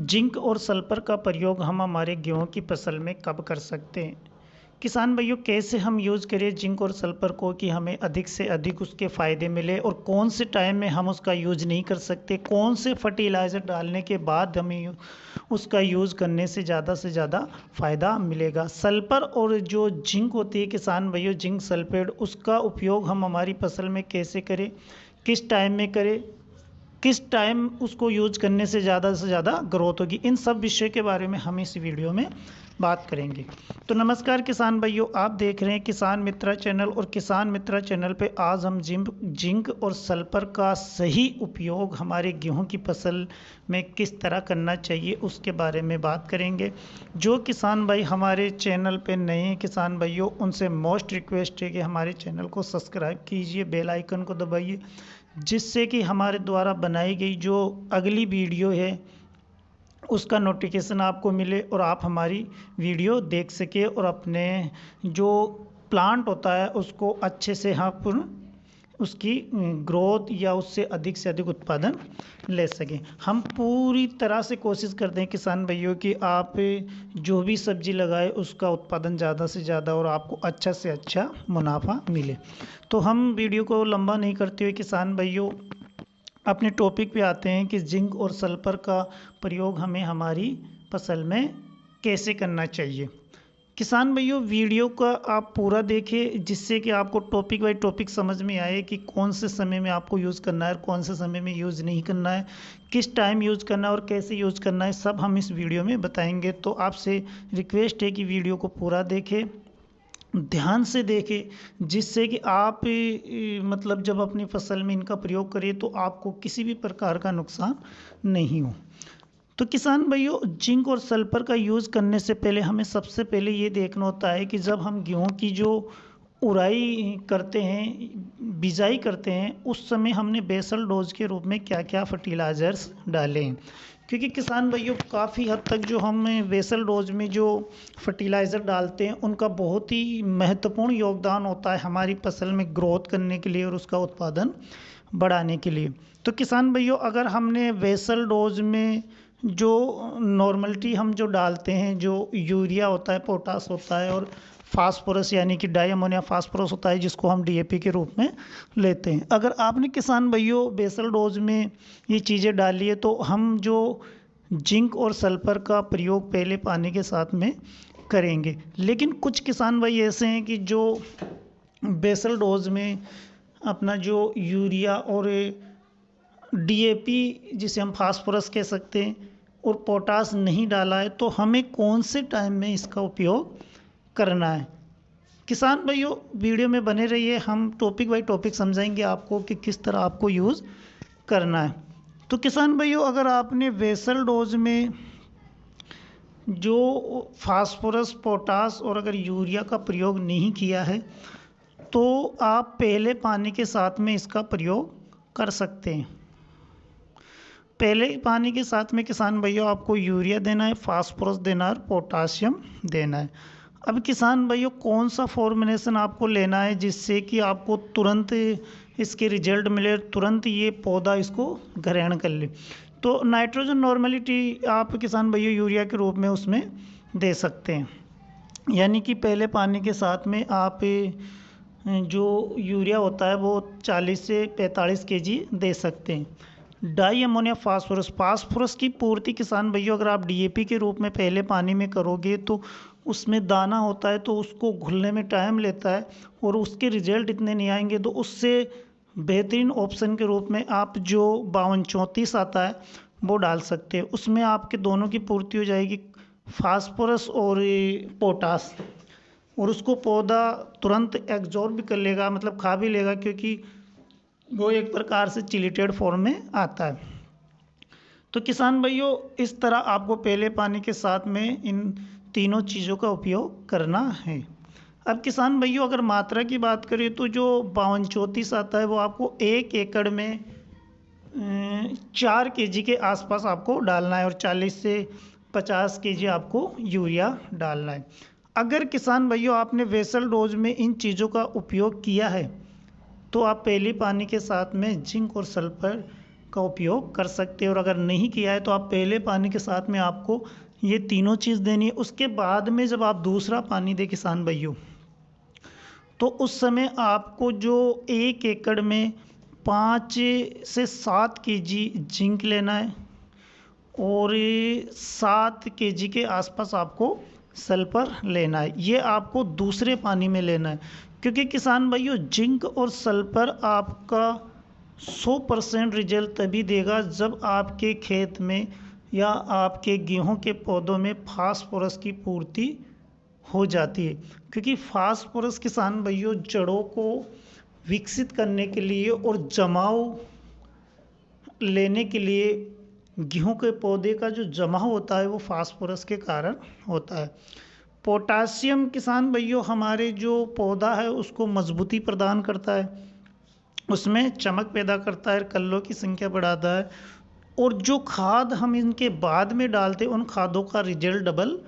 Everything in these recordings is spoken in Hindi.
जिंक और सल्फर का प्रयोग हम हमारे गेहूं की फसल में कब कर सकते हैं। किसान भाइयों, कैसे हम यूज़ करें जिंक और सल्फर को कि हमें अधिक से अधिक उसके फ़ायदे मिले, और कौन से टाइम में हम उसका यूज़ नहीं कर सकते, कौन से फर्टिलाइज़र डालने के बाद हमें उसका यूज़ करने से ज़्यादा फ़ायदा मिलेगा। सल्फर और जो जिंक होती है किसान भाइयों, जिंक सल्फेट, उसका उपयोग हम हमारी फसल में कैसे करें, किस टाइम में करें, किस टाइम उसको यूज़ करने से ज़्यादा ग्रोथ होगी, इन सब विषय के बारे में हम इस वीडियो में बात करेंगे। तो नमस्कार किसान भाइयों, आप देख रहे हैं किसान मित्रा चैनल, और किसान मित्रा चैनल पे आज हम जिंक और सल्फर का सही उपयोग हमारे गेहूं की फसल में किस तरह करना चाहिए उसके बारे में बात करेंगे। जो किसान भाई हमारे चैनल पे नए हैं किसान भाइयों, उनसे मोस्ट रिक्वेस्ट है कि हमारे चैनल को सब्सक्राइब कीजिए, बेल आइकन को दबाइए, जिससे कि हमारे द्वारा बनाई गई जो अगली वीडियो है उसका नोटिफिकेशन आपको मिले और आप हमारी वीडियो देख सके और अपने जो प्लांट होता है उसको अच्छे से आप उसकी ग्रोथ या उससे अधिक उत्पादन ले सकें। हम पूरी तरह से कोशिश करते हैं किसान भाइयों कि आप जो भी सब्जी लगाए उसका उत्पादन ज़्यादा से ज़्यादा और आपको अच्छा से अच्छा मुनाफा मिले। तो हम वीडियो को लंबा नहीं करते हुए किसान भाइयों अपने टॉपिक पे आते हैं कि जिंक और सल्फर का प्रयोग हमें हमारी फसल में कैसे करना चाहिए। किसान भाइयों, वीडियो का आप पूरा देखें जिससे कि आपको टॉपिक बाय टॉपिक समझ में आए कि कौन से समय में आपको यूज़ करना है और कौन से समय में यूज़ नहीं करना है, किस टाइम यूज़ करना है और कैसे यूज़ करना है, सब हम इस वीडियो में बताएंगे। तो आपसे रिक्वेस्ट है कि वीडियो को पूरा देखें, ध्यान से देखें, जिससे कि आप मतलब जब अपनी फसल में इनका प्रयोग करें तो आपको किसी भी प्रकार का नुकसान नहीं हो। तो किसान भाइयों, जिंक और सल्फर का यूज़ करने से पहले हमें सबसे पहले ये देखना होता है कि जब हम गेहूं की जो उड़ाई करते हैं, बिजाई करते हैं, उस समय हमने बेसल डोज के रूप में क्या क्या फर्टिलाइज़र्स डाले हैं। क्योंकि किसान भाइयों काफ़ी हद तक जो हम बेसल डोज में जो फर्टिलाइज़र डालते हैं उनका बहुत ही महत्वपूर्ण योगदान होता है हमारी फसल में ग्रोथ करने के लिए और उसका उत्पादन बढ़ाने के लिए। तो किसान भाइयों, अगर हमने बेसल डोज में जो नॉर्मलिटी हम जो डालते हैं, जो यूरिया होता है, पोटास होता है और फास्फोरस यानी कि डाई अमोनिया फास्फोरस होता है, जिसको हम डीएपी के रूप में लेते हैं, अगर आपने किसान भाइयों बेसल डोज में ये चीज़ें डाली है तो हम जो जिंक और सल्फर का प्रयोग पहले पानी के साथ में करेंगे। लेकिन कुछ किसान भाई ऐसे हैं कि जो बेसल डोज में अपना जो यूरिया और डीएपी, जिसे हम फास्फोरस कह सकते हैं, और पोटास नहीं डाला है, तो हमें कौन से टाइम में इसका उपयोग करना है। किसान भाइयों, वीडियो में बने रहिए, हम टॉपिक बाय टॉपिक समझाएंगे आपको कि किस तरह आपको यूज़ करना है। तो किसान भाइयों, अगर आपने बेसल डोज में जो फास्फोरस, पोटास और अगर यूरिया का प्रयोग नहीं किया है तो आप पहले पानी के साथ में इसका प्रयोग कर सकते हैं। पहले पानी के साथ में किसान भाइयों आपको यूरिया देना है, फास्फोरस देना है और पोटाशियम देना है। अब किसान भाइयों, कौन सा फॉर्मुलेशन आपको लेना है जिससे कि आपको तुरंत इसके रिजल्ट मिले, तुरंत ये पौधा इसको ग्रहण कर ले। तो नाइट्रोजन नॉर्मलिटी आप किसान भाइयों यूरिया के रूप में उसमें दे सकते हैं, यानी कि पहले पानी के साथ में आप जो यूरिया होता है वो 40 से 45 केजी दे सकते हैं। डाई अमोनिया फास्फोरस की पूर्ति किसान भैया अगर आप डीएपी के रूप में पहले पानी में करोगे तो उसमें दाना होता है, तो उसको घुलने में टाइम लेता है और उसके रिजल्ट इतने नहीं आएंगे। तो उससे बेहतरीन ऑप्शन के रूप में आप जो 52-34 आता है वो डाल सकते हैं। उसमें आपके दोनों की पूर्ति हो जाएगी, फास्फोरस और पोटास, और उसको पौधा तुरंत एब्जॉर्ब भी कर लेगा, मतलब खा भी लेगा, क्योंकि वो एक प्रकार से चिलिटेड फॉर्म में आता है। तो किसान भाइयों, इस तरह आपको पहले पानी के साथ में इन तीनों चीज़ों का उपयोग करना है। अब किसान भाइयों, अगर मात्रा की बात करें तो जो 52-34 आता है वो आपको 1 एकड़ में 4 केजी के आसपास आपको डालना है और 40 से 50 केजी आपको यूरिया डालना है। अगर किसान भाइयों आपने बेसल डोज में इन चीज़ों का उपयोग किया है तो आप पहले पानी के साथ में जिंक और सल्फर का उपयोग कर सकते हैं। और अगर नहीं किया है तो आप पहले पानी के साथ में आपको ये तीनों चीज़ देनी है। उसके बाद में जब आप दूसरा पानी दें किसान भाइयों, तो उस समय आपको जो 1 एकड़ में 5 से 7 केजी जिंक लेना है और 7 केजी के आसपास आपको सल्फर लेना है। ये आपको दूसरे पानी में लेना है, क्योंकि किसान भाइयों जिंक और सल्फर आपका 100% रिजल्ट तभी देगा जब आपके खेत में या आपके गेहूं के पौधों में फास्फोरस की पूर्ति हो जाती है। क्योंकि फास्फोरस किसान भाइयों जड़ों को विकसित करने के लिए और जमाव लेने के लिए, गेहूं के पौधे का जो जमाव होता है वो फास्फोरस के कारण होता है। पोटासियम किसान भाइयों हमारे जो पौधा है उसको मजबूती प्रदान करता है, उसमें चमक पैदा करता है, कल्लों की संख्या बढ़ाता है। और जो खाद हम इनके बाद में डालते हैं उन खादों का रिजल्ट डबल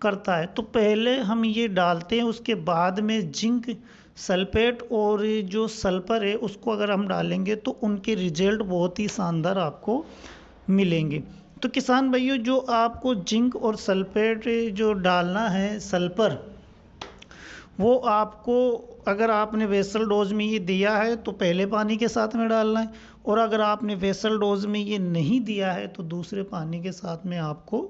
करता है। तो पहले हम ये डालते हैं, उसके बाद में जिंक सल्फेट और जो सल्फर है उसको अगर हम डालेंगे तो उनके रिजल्ट बहुत ही शानदार आपको मिलेंगे। तो किसान भाइयों जो आपको जिंक और सल्फेट जो डालना है, सल्फर, वो आपको अगर आपने वेसल डोज में ये दिया है तो पहले पानी के साथ में डालना है, और अगर आपने वेसल डोज में ये नहीं दिया है तो दूसरे पानी के साथ में आपको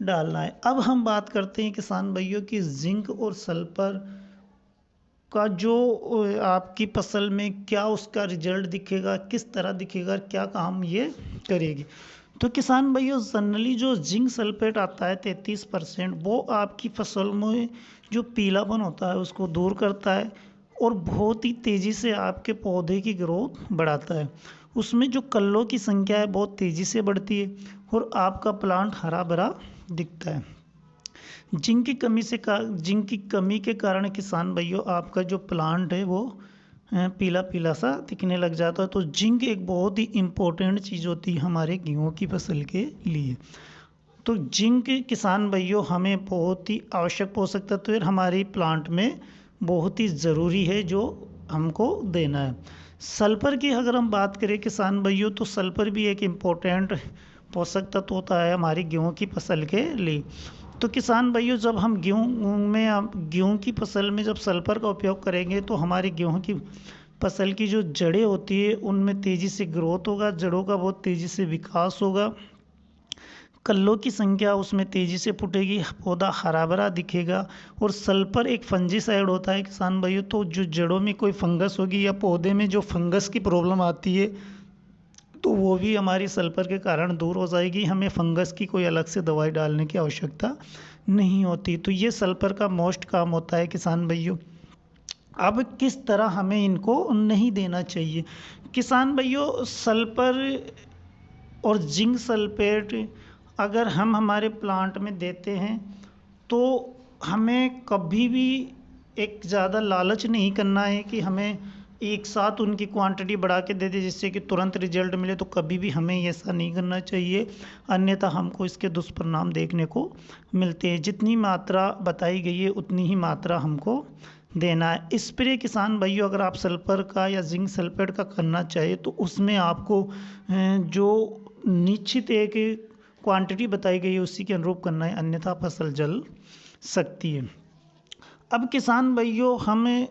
डालना है। अब हम बात करते हैं किसान भाइयों की जिंक और सल्फर का जो आपकी फसल में क्या उसका रिजल्ट दिखेगा, किस तरह दिखेगा, क्या काम ये करेगी। तो किसान भाइयों जनरली जो जिंक सल्फेट आता है 33%, वो आपकी फसल में जो पीलापन होता है उसको दूर करता है और बहुत ही तेज़ी से आपके पौधे की ग्रोथ बढ़ाता है। उसमें जो कल्लों की संख्या है बहुत तेज़ी से बढ़ती है और आपका प्लांट हरा भरा दिखता है। जिंक की कमी के कारण किसान भाइयों आपका जो प्लांट है वो पीला पीला सा दिखने लग जाता है। तो जिंक एक बहुत ही इम्पोर्टेंट चीज़ होती है हमारे गेहूं की फसल के लिए। तो जिंक किसान भाइयों हमें बहुत ही आवश्यक पोषक तत्व है, हमारे प्लांट में बहुत ही ज़रूरी है जो हमको देना है। सल्फर की अगर हम बात करें किसान भाइयों, तो सल्फर भी एक इम्पोर्टेंट पोषक तत्व होता है हमारी गेहूं की फसल के लिए। तो किसान भाइयों जब हम गेहूं की फसल में जब सल्फर का उपयोग करेंगे तो हमारी गेहूं की फसल की जो जड़ें होती है उनमें तेज़ी से ग्रोथ होगा, जड़ों का बहुत तेज़ी से विकास होगा, कल्लों की संख्या उसमें तेज़ी से फूटेगी, पौधा हरा भरा दिखेगा। और सल्फर एक फंजीसाइड होता है किसान भाइयों, तो जो जड़ों में कोई फंगस होगी या पौधे में जो फंगस की प्रॉब्लम आती है तो वो भी हमारी सल्फर के कारण दूर हो जाएगी। हमें फंगस की कोई अलग से दवाई डालने की आवश्यकता नहीं होती। तो ये सल्फर का मोस्ट काम होता है किसान भाइयों। अब किस तरह हमें इनको नहीं देना चाहिए किसान भाइयों, सल्फर और जिंक सल्फेट अगर हम हमारे प्लांट में देते हैं तो हमें कभी भी एक ज़्यादा लालच नहीं करना है कि हमें एक साथ उनकी क्वांटिटी बढ़ा के दे दे जिससे कि तुरंत रिजल्ट मिले। तो कभी भी हमें ऐसा नहीं करना चाहिए, अन्यथा हमको इसके दुष्परिणाम देखने को मिलते हैं। जितनी मात्रा बताई गई है उतनी ही मात्रा हमको देना है। स्प्रे किसान भाइयों अगर आप सल्फर का या जिंक सल्फेट का करना चाहे तो उसमें आपको जो निश्चित एक क्वांटिटी बताई गई है उसी के अनुरूप करना है, अन्यथा फसल जल सकती है। अब किसान भाइयों हमें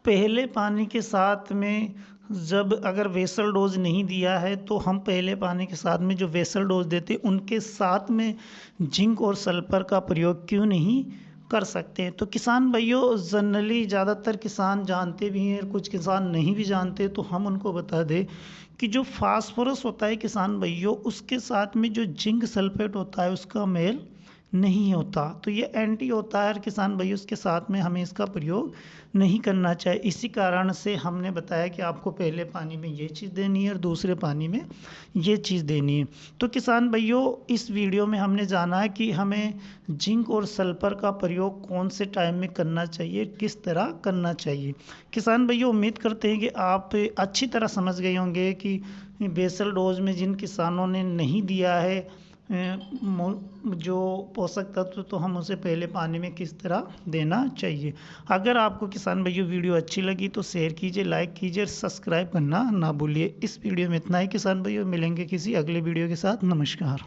पहले पानी के साथ में जब अगर वेसल डोज नहीं दिया है तो हम पहले पानी के साथ में जो वेसल डोज देते उनके साथ में जिंक और सल्फर का प्रयोग क्यों नहीं कर सकते हैं। तो किसान भाइयों जनरली ज़्यादातर किसान जानते भी हैं और कुछ किसान नहीं भी जानते, तो हम उनको बता दें कि जो फास्फोरस होता है किसान भाइयों उसके साथ में जो जिंक सल्फेट होता है उसका मेल नहीं होता, तो ये एंटी होता है। किसान भाइयों उसके साथ में हमें इसका प्रयोग नहीं करना चाहिए। इसी कारण से हमने बताया कि आपको पहले पानी में ये चीज़ देनी है और दूसरे पानी में ये चीज़ देनी है। तो किसान भाइयों इस वीडियो में हमने जाना है कि हमें जिंक और सल्फर का प्रयोग कौन से टाइम में करना चाहिए, किस तरह करना चाहिए। किसान भाइयों उम्मीद करते हैं कि आप अच्छी तरह समझ गए होंगे कि बेसल डोज में जिन किसानों ने नहीं दिया है जो पोषक तत्व तो हम उसे पहले पानी में किस तरह देना चाहिए। अगर आपको किसान भाइयों वीडियो अच्छी लगी तो शेयर कीजिए, लाइक कीजिए, सब्सक्राइब करना ना भूलिए। इस वीडियो में इतना ही किसान भाइयों, मिलेंगे किसी अगले वीडियो के साथ। नमस्कार।